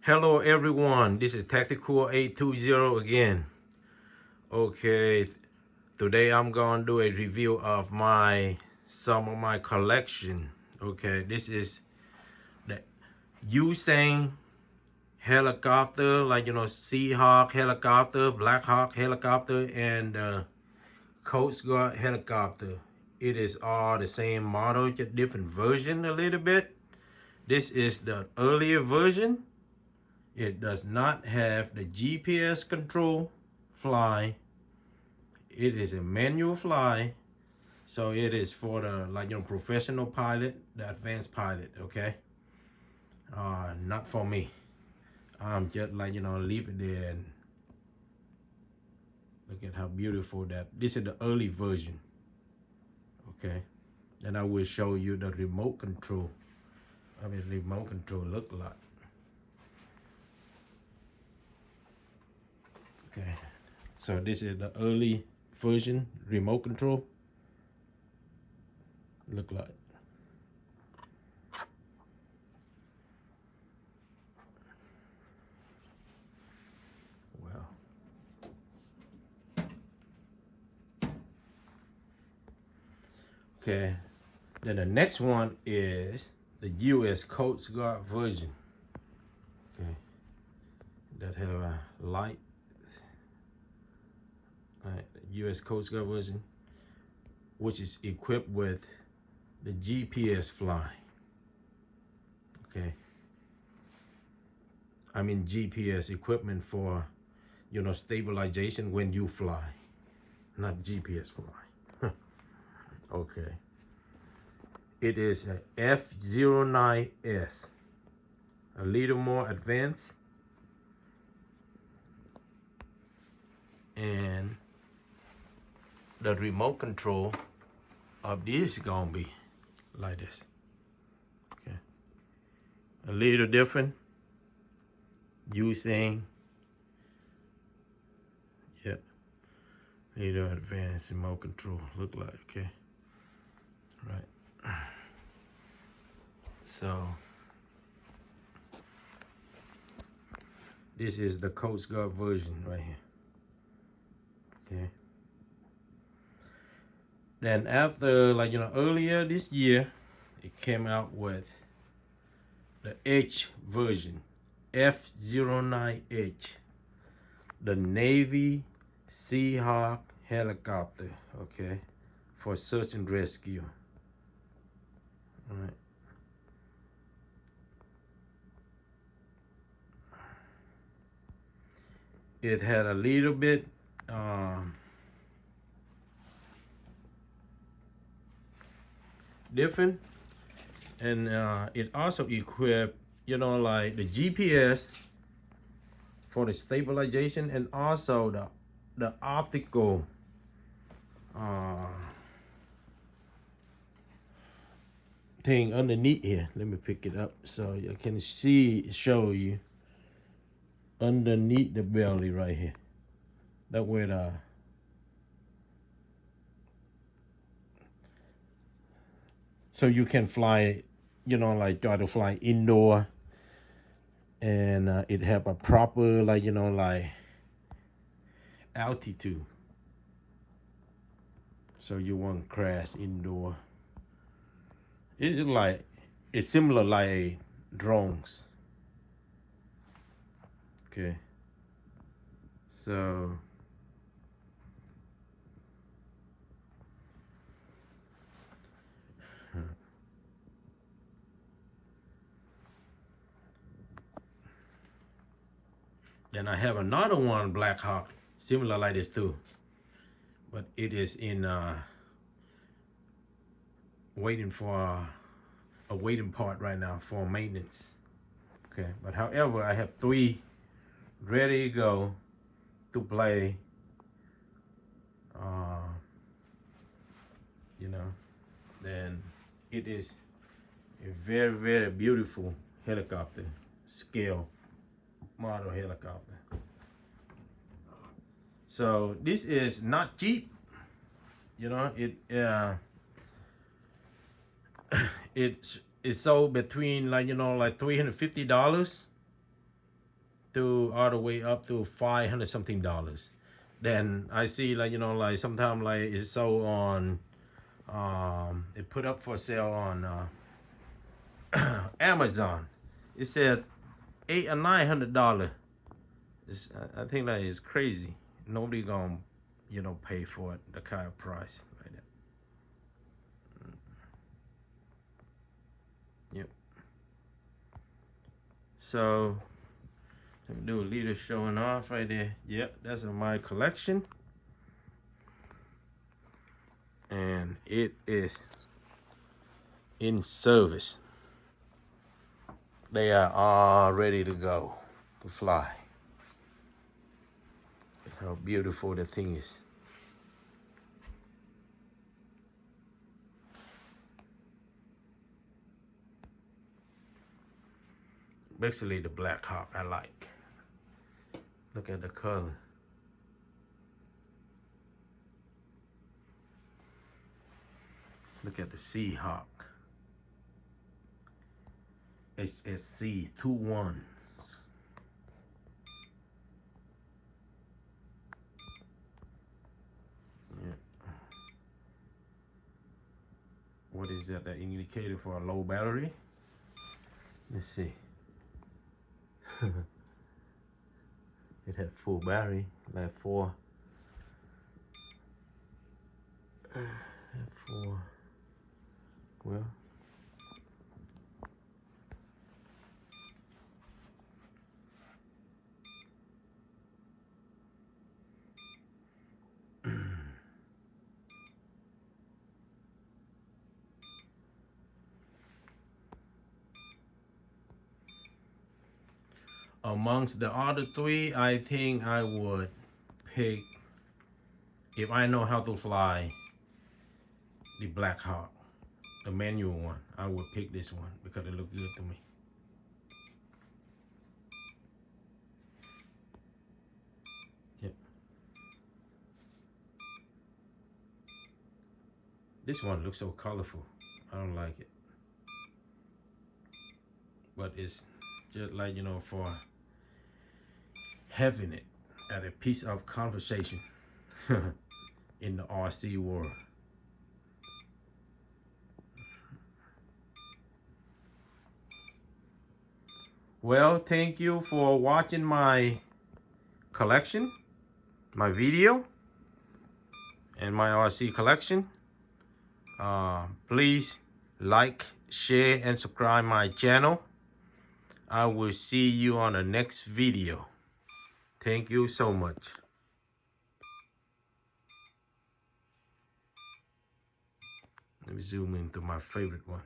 Hello everyone, this is Tactical 820 again. Okay, today I'm gonna do a review of some of my collection. Okay, this is the Xiang helicopter, like Seahawk helicopter, Black Hawk helicopter, and Coast Guard helicopter. It is all the same model, just different version a little bit. This is the earlier version. It does not have the GPS control fly. It is a manual fly. So it is for the professional pilot, the advanced pilot, okay? Not for me. I'm just leave it there and look at how beautiful that. This is the early version, okay? Then I will show you the remote control. I mean, remote control look like. Okay, so this is the early version remote control. Look like. Well. Okay, then the next one is the U.S. Coast Guard version. Okay, that have a light. U.S. Coast Guard version, which is equipped with the GPS fly. Okay, I mean GPS equipment for stabilization when you fly, not GPS fly. Okay, it is a F09-S, a little more advanced, and the remote control of this is gonna be like this. Okay, a little different. Using little advanced remote control look like. Okay, right. So this is the Coast Guard version right here. Okay. Then after, earlier this year, it came out with the H version, F09H, the Navy Seahawk helicopter, okay, for search and rescue. All right. It had a little bit different, and it also equipped like the GPS for the stabilization, and also the optical thing underneath here. Let me pick it up so you can show you underneath the belly right here. That way so you can fly, try to fly indoor, and it have a proper altitude, so you won't crash indoor. It's similar like drones. Okay, so then I have another one, Black Hawk, similar like this too, but it is in waiting for a waiting part right now for maintenance. Okay, but however, I have 3 ready to go to play. Then it is a very, very beautiful helicopter, scale model helicopter. So this is not cheap. It's sold between like $350 to all the way up to $500 something. Then I see, like, you know, like sometimes like it's sold on it put up for sale on Amazon. It said $800 or $900. I think that is crazy. Nobody gonna, you know, pay for it, the kind of price like that. Yep. So let me do a little showing off right there. Yep, that's in my collection. And it is in service. They are all ready to go to fly. How beautiful the thing is. Basically the Black Hawk I like. Look at the color. Look at the Seahawk. SH60 What is that? That indicator for a low battery? Let's see. It had full battery, like 4. Well, amongst the other 3, I think I would pick, if I know how to fly, the Black Hawk, the manual one. I would pick this one because it looked good to me. Yep. This one looks so colorful. I don't like it. But it's just like, you know, for having it at a piece of conversation in the RC world. Well, thank you for watching my collection, my video, and my RC collection. Please like, share, and subscribe my channel. I will see you on the next video. Thank you so much. Let me zoom into my favorite one.